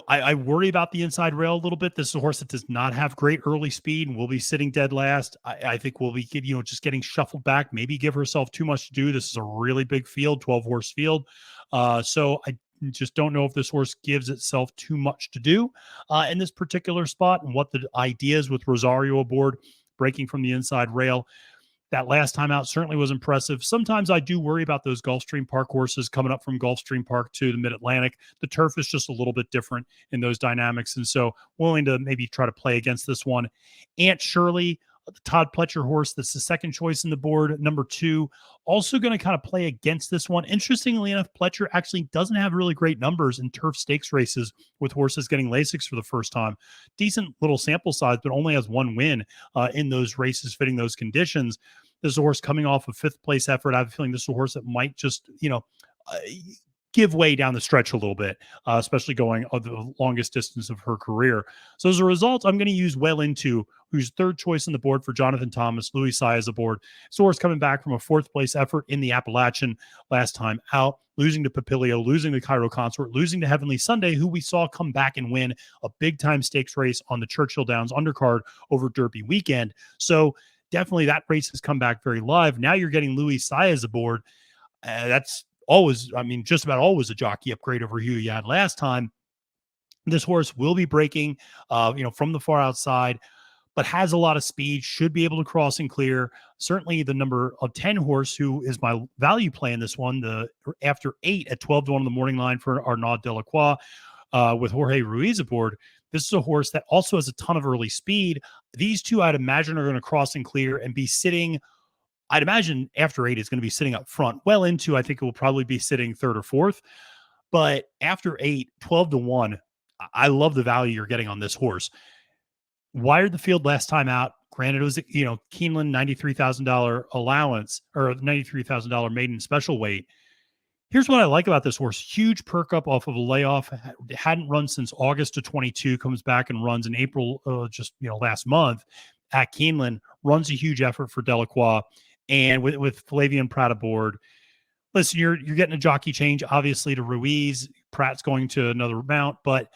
I worry about the inside rail a little bit. This is a horse that does not have great early speed and will be sitting dead last. I think we'll be, just getting shuffled back, maybe give herself too much to do. This is a really big field, 12-horse field. So I just don't know if this horse gives itself too much to do in this particular spot, and what the idea is with Rosario aboard, breaking from the inside rail. That last time out certainly was impressive. Sometimes I do worry about those Gulfstream Park horses coming up from Gulfstream Park to the Mid-Atlantic. The turf is just a little bit different in those dynamics, and so willing to maybe try to play against this one. Aunt Shirley, the Todd Pletcher horse, that's the second choice in the board, number 2, also going to kind of play against this one. Interestingly enough, Pletcher actually doesn't have really great numbers in turf stakes races with horses getting Lasix for the first time. Decent little sample size, but only has 1 win in those races fitting those conditions. This is a horse coming off a 5th place effort. I have a feeling this is a horse that might just, give way down the stretch a little bit, especially going the longest distance of her career. So as a result, I'm going to use Well Into, who's 3rd choice on the board for Jonathan Thomas. Louis Saez aboard. This horse coming back from a 4th place effort in the Appalachian last time out. losing to Papilio, losing to Cairo Consort, losing to Heavenly Sunday, who we saw come back and win a big-time stakes race on the Churchill Downs undercard over Derby weekend. So definitely that race has come back very live. Now you're getting Luis Saez aboard. That's always, I mean, just about always a jockey upgrade over who you had last time. This horse will be breaking, from the far outside, but has a lot of speed, should be able to cross and clear. Certainly the number of 10 horse, who is my value play in this one, the after 8 at 12 to 1 on the morning line for Arnaud Delacroix with Jorge Ruiz aboard. This is a horse that also has a ton of early speed. These two, I'd imagine, are going to cross and clear and be sitting. I'd imagine after 8 is going to be sitting up front. Well into, I think it will probably be sitting third or fourth. But after 8, 12 to 1, I love the value you're getting on this horse. Wired the field last time out. Granted, it was, Keeneland $93,000 allowance or $93,000 maiden special weight. Here's what I like about this horse. Huge perk up off of a layoff. Hadn't run since August of 22. Comes back and runs in April, last month at Keeneland. Runs a huge effort for Delacroix. And with Flavian Pratt aboard, listen, you're getting a jockey change, obviously, to Ruiz. Pratt's going to another mount, but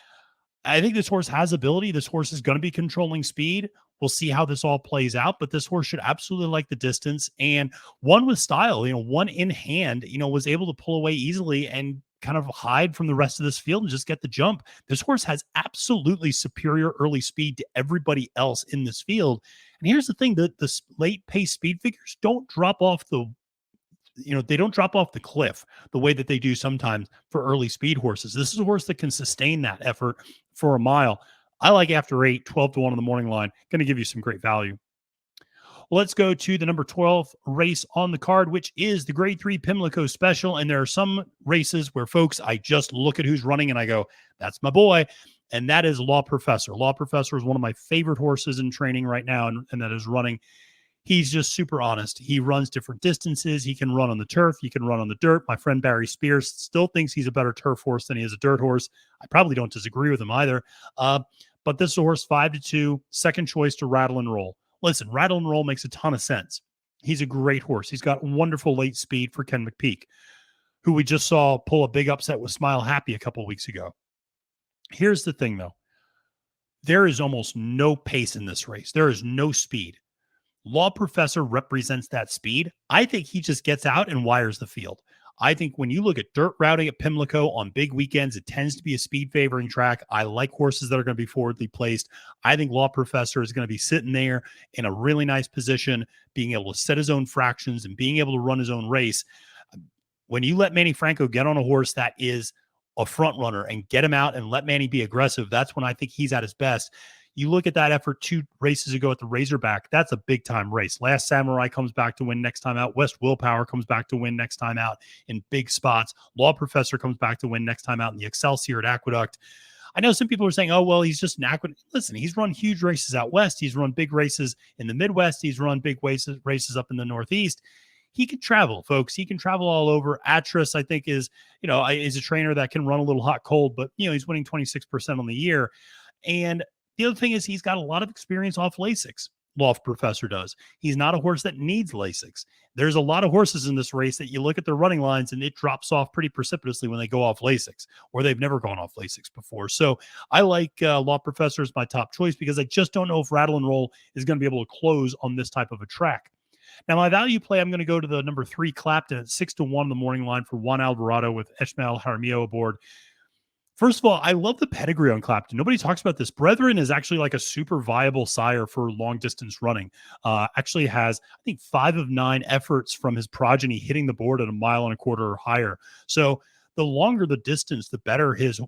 I think this horse has ability. This horse is going to be controlling speed. We'll see how this all plays out, but this horse should absolutely like the distance, and one with style, one in hand, was able to pull away easily and kind of hide from the rest of this field and just get the jump. This horse has absolutely superior early speed to everybody else in this field. And here's the thing, the late pace speed figures don't drop off they don't drop off the cliff the way that they do sometimes for early speed horses. This is a horse that can sustain that effort for a mile. I like after 8, 12 to 1 on the morning line. Going to give you some great value. Well, let's go to the number 12 race on the card, which is the Grade 3 Pimlico Special. And there are some races where, folks, I just look at who's running and I go, that's my boy. And that is Law Professor. Law Professor is one of my favorite horses in training right now, and that is running. He's just super honest. He runs different distances. He can run on the turf. He can run on the dirt. My friend Barry Spears still thinks he's a better turf horse than he is a dirt horse. I probably don't disagree with him either. But this is a horse 5 to 2, second choice to Rattle and Roll. Listen, Rattle and Roll makes a ton of sense. He's a great horse. He's got wonderful late speed for Ken McPeak, who we just saw pull a big upset with Smile Happy a couple of weeks ago. Here's the thing, though. There is almost no pace in this race. There is no speed. Law Professor represents that speed. I think he just gets out and wires the field. I think when you look at dirt routing at Pimlico on big weekends, it tends to be a speed favoring track. I like horses that are going to be forwardly placed. I think Law Professor is going to be sitting there in a really nice position, being able to set his own fractions and being able to run his own race. When you let Manny Franco get on a horse that is a front runner and get him out and let Manny be aggressive, that's when I think he's at his best. You look at that effort 2 races ago at the Razorback, that's a big time race. Last Samurai comes back to win next time out. West Willpower comes back to win next time out in big spots. Law Professor comes back to win next time out in the Excelsior at Aqueduct. I know some people are saying, oh, well, he's just an Aqueduct. Listen, he's run huge races out west. He's run big races in the Midwest. He's run big races up in the Northeast. He can travel, folks. He can travel all over. Atris, I think, is a trainer that can run a little hot cold, but he's winning 26% on the year. And the other thing is he's got a lot of experience off Lasix. Law Professor does. He's not a horse that needs Lasix. There's a lot of horses in this race that you look at their running lines and it drops off pretty precipitously when they go off Lasix, or they've never gone off Lasix before. So I like Law Professor as my top choice because I just don't know if Rattle and Roll is going to be able to close on this type of a track. Now, my value play, I'm going to go to the number 3 Clapton at 6 to 1 the morning line for Juan Alvarado with Ishmael Jaramillo aboard. First of all, I love the pedigree on Clapton. Nobody talks about this. Brethren is actually like a super viable sire for long distance running. Actually has, I think, 5 of 9 efforts from his progeny hitting the board at 1.25 miles or higher. So the longer the distance, the better his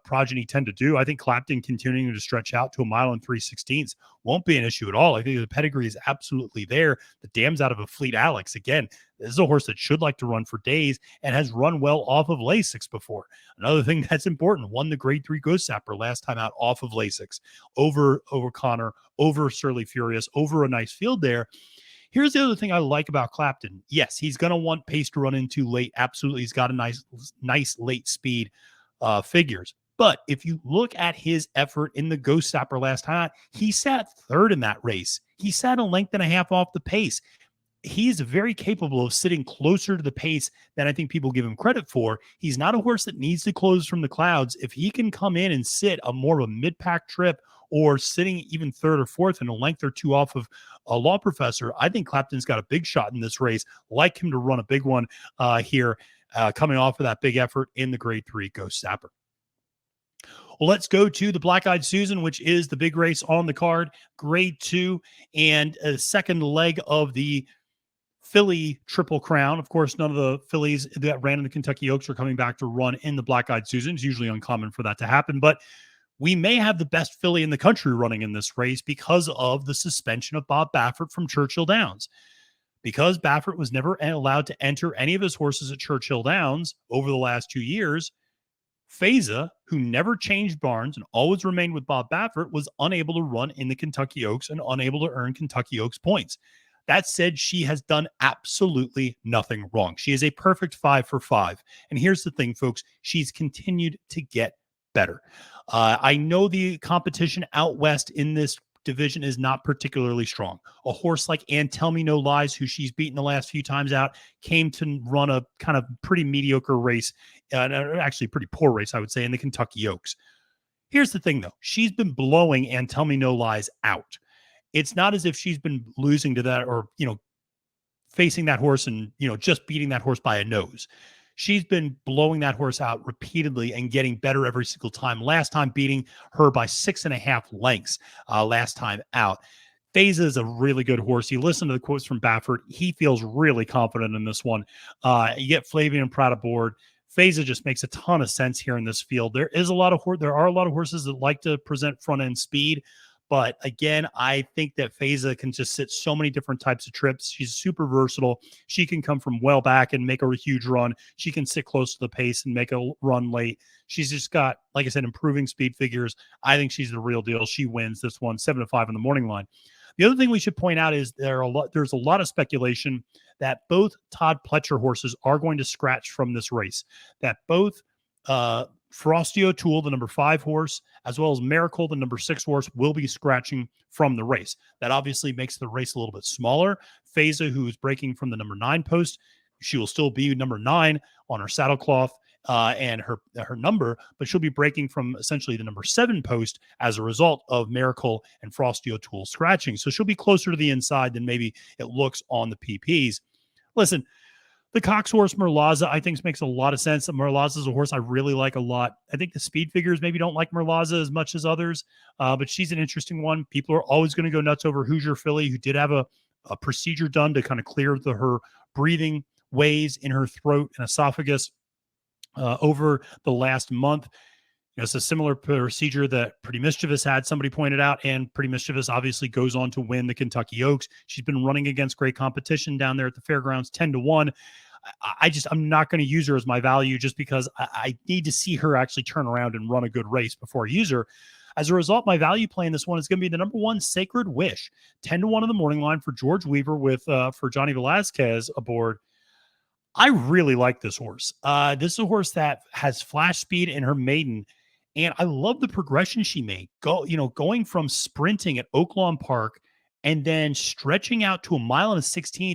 progeny tend to do. I think Clapton continuing to stretch out to 1 mile and 3/16 won't be an issue at all. I think the pedigree is absolutely there. The dam's out of a Fleet Alex. Again, this is a horse that should like to run for days and has run well off of Lasix before. Another thing that's important, won the Grade 3 Ghost Sapper last time out off of Lasix, over Connor, over Surly Furious, over a nice field there. Here's the other thing I like about Clapton. Yes, he's going to want pace to run into late. Absolutely. He's got a nice late speed figures. But if you look at his effort in the Ghost Sapper last time, he sat third in that race. He sat a length and a half off the pace. he's very capable of sitting closer to the pace than I think people give him credit for. He's not a horse that needs to close from the clouds. If he can come in and sit a more of a mid-pack trip, or sitting even third or fourth and a length or two off of a Law Professor, I think Clapton's got a big shot in this race. Like him to run a big one here, coming off of that big effort in the Grade 3 Ghost Sapper. Well, let's go to the Black Eyed Susan, which is the big race on the card, Grade 2, and a second leg of the filly Triple Crown. Of course, none of the fillies that ran in the Kentucky Oaks are coming back to run in the Black Eyed Susan. It's usually uncommon for that to happen, but we may have the best filly in the country running in this race because of the suspension of Bob Baffert from Churchill Downs. Because Baffert was never allowed to enter any of his horses at Churchill Downs over the last 2 years, Faiza, who never changed barns and always remained with Bob Baffert, was unable to run in the Kentucky Oaks and unable to earn Kentucky Oaks points. That said, she has done absolutely nothing wrong. She is a perfect 5 for 5. And here's the thing, folks. She's continued to get better. I know the competition out west in this division is not particularly strong. A horse like And Tell Me No Lies, who she's beaten the last few times out, came to run a kind of pretty mediocre race, actually pretty poor race, I would say, in the Kentucky Oaks. Here's the thing, though. She's been blowing And Tell Me No Lies out. It's not as if she's been losing to that or, facing that horse and, just beating that horse by a nose. She's been blowing that horse out repeatedly and getting better every single time. Last time beating her by 6.5 lengths last time out. Faiza is a really good horse. You listen to the quotes from Baffert. He feels really confident in this one. You get Flavian and Pratt aboard. Faiza just makes a ton of sense here in this field. There are a lot of horses that like to present front end speed. But again, I think that Faiza can just sit so many different types of trips. She's super versatile. She can come from well back and make a huge run. She can sit close to the pace and make a run late. She's just got, like I said, improving speed figures. I think she's the real deal. She wins this one, 7-5 on the morning line. The other thing we should point out is there's a lot of speculation that both Todd Pletcher horses are going to scratch from this race. That both Frosty O'Toole, the number 5 horse, as well as Miracle, the number 6 horse, will be scratching from the race. That obviously makes the race a little bit smaller. Faiza, who is breaking from the number 9 post, she will still be number 9 on her saddle cloth and her number, but she'll be breaking from essentially the number 7 post as a result of Miracle and Frosty O'Toole scratching. So she'll be closer to the inside than maybe it looks on the PPs. Listen, the Cox horse, Merlaza, I think makes a lot of sense. Merlaza is a horse I really like a lot. I think the speed figures maybe don't like Merlaza as much as others, but she's an interesting one. People are always going to go nuts over Hoosier Filly, who did have a procedure done to kind of clear her breathing ways in her throat and esophagus over the last month. It's a similar procedure that Pretty Mischievous had, somebody pointed out, and Pretty Mischievous obviously goes on to win the Kentucky Oaks. She's been running against great competition down there at the fairgrounds, 10-1. I'm not going to use her as my value just because I need to see her actually turn around and run a good race before I use her. As a result, my value play in this one is going to be the number 1 Sacred Wish, 10-1 on the morning line for George Weaver with for Johnny Velazquez aboard. I really like this horse. This is a horse that has flash speed in her maiden, and I love the progression she made. Going from sprinting at Oaklawn Park and then stretching out to 1.16 miles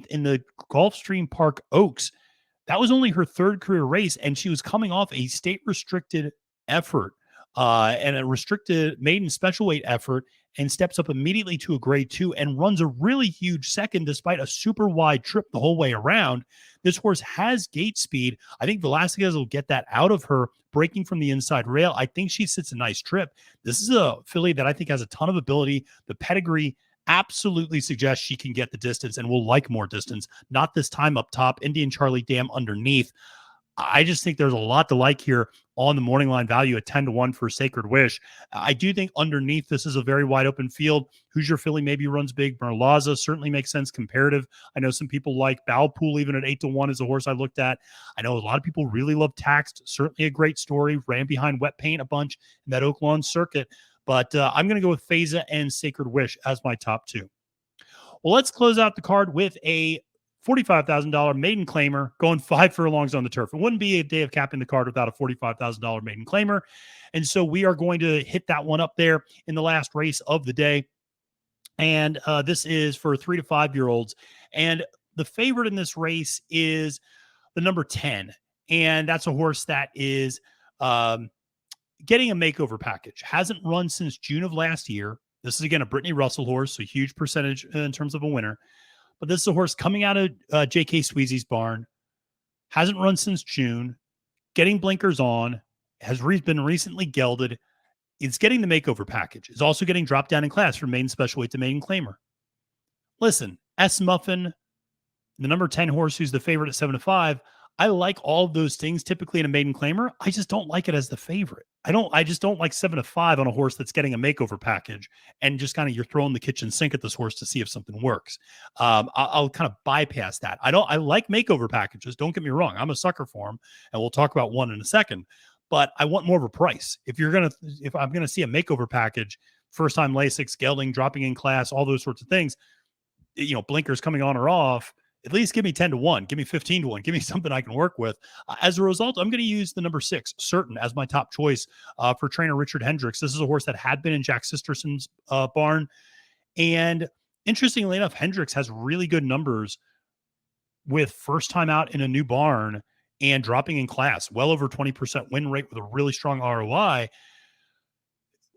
in the Gulfstream Park Oaks. That was only her 3rd career race, and she was coming off a state restricted effort and a restricted maiden special weight effort, and steps up immediately to a Grade 2 and runs a really huge second despite a super wide trip the whole way around. This horse has gate speed. I think Velasquez will get that out of her, breaking from the inside rail. I think she sits a nice trip. This is a filly that I think has a ton of ability. The pedigree absolutely suggests she can get the distance and will like more distance. Not this time up top. Indian Charlie Dam underneath. I just think there's a lot to like here on the morning line value at 10-1 for Sacred Wish. I do think underneath this is a very wide open field. Hoosier Filly maybe runs big. Merlaza certainly makes sense comparative. I know some people like Balpool even at 8-1 is a horse I looked at. I know a lot of people really love Taxed. Certainly a great story. Ran behind Wet Paint a bunch in that Oaklawn circuit. But I'm going to go with Faiza and Sacred Wish as my top 2. Well, let's close out the card with a $45,000 maiden claimer going 5 furlongs on the turf. It wouldn't be a day of capping the card without a $45,000 maiden claimer. And so we are going to hit that one up there in the last race of the day. And this is for 3 to 5 year olds. And the favorite in this race is the number 10. And that's a horse that is getting a makeover package. Hasn't run since June of last year. This is, again, a Brittany Russell horse, so huge percentage in terms of a winner. But this is a horse coming out of J.K. Sweezy's barn. Hasn't run since June. Getting blinkers on. Has been recently gelded. It's getting the makeover package. It's also getting dropped down in class from maiden special weight to maiden claimer. Listen, S. Muffin, the number 10 horse who's the favorite at 7-5. I like all of those things typically in a maiden claimer. I just don't like it as the favorite. I just don't like 7-5 on a horse that's getting a makeover package and just kind of you're throwing the kitchen sink at this horse to see if something works. I'll kind of bypass that. I like makeover packages. Don't get me wrong. I'm a sucker for them, and we'll talk about one in a second. But I want more of a price. If I'm gonna see a makeover package, first time Lasix, gelding, dropping in class, all those sorts of things, blinkers coming on or off, at least give me 10-1, give me 15-1, give me something I can work with. As a result, I'm going to use the number 6, Certain, as my top choice for trainer Richard Hendricks. This is a horse that had been in Jack Sisterson's barn. And interestingly enough, Hendricks has really good numbers with first time out in a new barn and dropping in class, well over 20% win rate with a really strong ROI.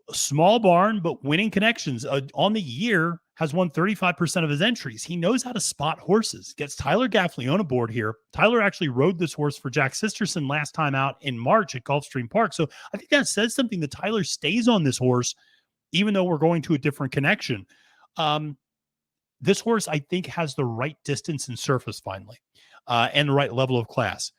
A small barn, but winning connections on the year, has won 35% of his entries. He knows how to spot horses. Gets Tyler Gaffney on aboard here. Tyler actually rode this horse for Jack Sisterson last time out in March at Gulfstream Park. So I think that says something that Tyler stays on this horse, even though we're going to a different connection. This horse, I think, has the right distance and surface finally, and the right level of class.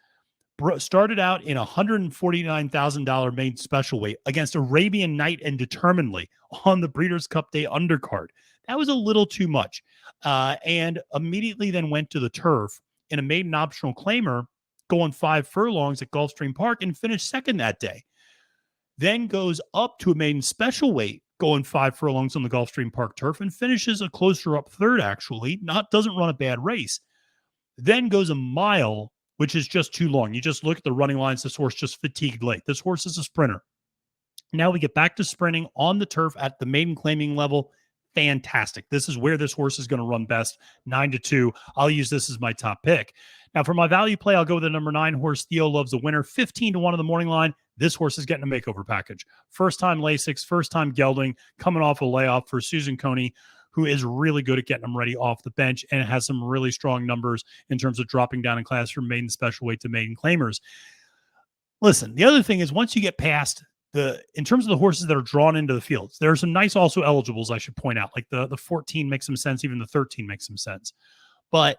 Started out in $149,000 main special weight against Arabian Night and Determinedly on the Breeders' Cup Day undercard. That was a little too much. And immediately then went to the turf in a maiden optional claimer, going 5 furlongs at Gulfstream Park and finished second that day. Then goes up to a maiden special weight, going 5 furlongs on the Gulfstream Park turf and finishes a closer up third, actually. Doesn't run a bad race. Then goes a mile, which is just too long. You just look at the running lines. This horse just fatigued late. This horse is a sprinter. Now we get back to sprinting on the turf at the maiden claiming level. Fantastic. This is where this horse is going to run best. 9-2. I'll use this as my top pick. Now for my value play, I'll go with the number 9 horse, Theo Loves a Winner. 15-1 on the morning line. This horse is getting a makeover package. First time Lasix, first time gelding, coming off a layoff for Susan Coney, who is really good at getting them ready off the bench and has some really strong numbers in terms of dropping down in class from maiden special weight to maiden claimers. Listen, the other thing is once you get past in terms of the horses that are drawn into the fields, there are some nice also eligibles I should point out. Like the 14 makes some sense, even the 13 makes some sense. But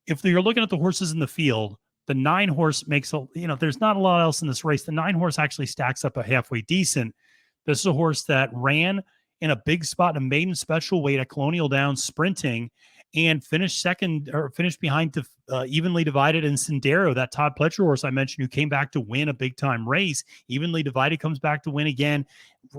if you're looking at the horses in the field, the 9 horse makes there's not a lot else in this race. The 9 horse actually stacks up a halfway decent. This is a horse that ran in a big spot in a maiden special weight at Colonial Downs sprinting and finished behind to Evenly Divided and Sendero, that Todd Pletcher horse I mentioned who came back to win a big time race. Evenly Divided comes back to win again,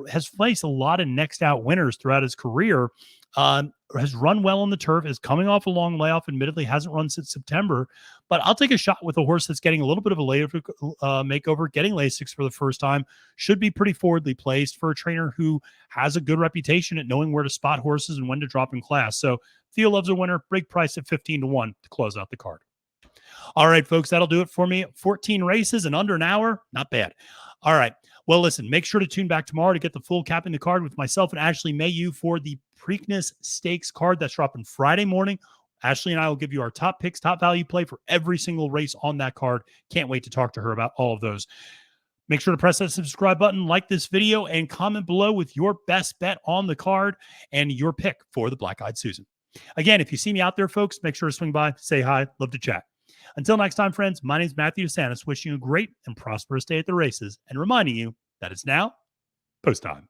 has faced a lot of next out winners throughout his career, has run well on the turf, is coming off a long layoff, admittedly hasn't run since September, but I'll take a shot with a horse that's getting a little bit of a makeover, getting Lasix for the first time, should be pretty forwardly placed for a trainer who has a good reputation at knowing where to spot horses and when to drop in class. So Theo Loves a Winner, big price at 15-1 to close out the card. All right, folks, that'll do it for me. 14 races in under an hour. Not bad. All right. Well, listen, make sure to tune back tomorrow to get the full Capping the Card with myself and Ashley Mayu for the Preakness Stakes card that's dropping Friday morning. Ashley and I will give you our top picks, top value play for every single race on that card. Can't wait to talk to her about all of those. Make sure to press that subscribe button, like this video, and comment below with your best bet on the card and your pick for the Black Eyed Susan. Again, if you see me out there, folks, make sure to swing by, say hi, love to chat. Until next time, friends, my name is Matthew DeSantis, wishing you a great and prosperous day at the races and reminding you that it's now post time.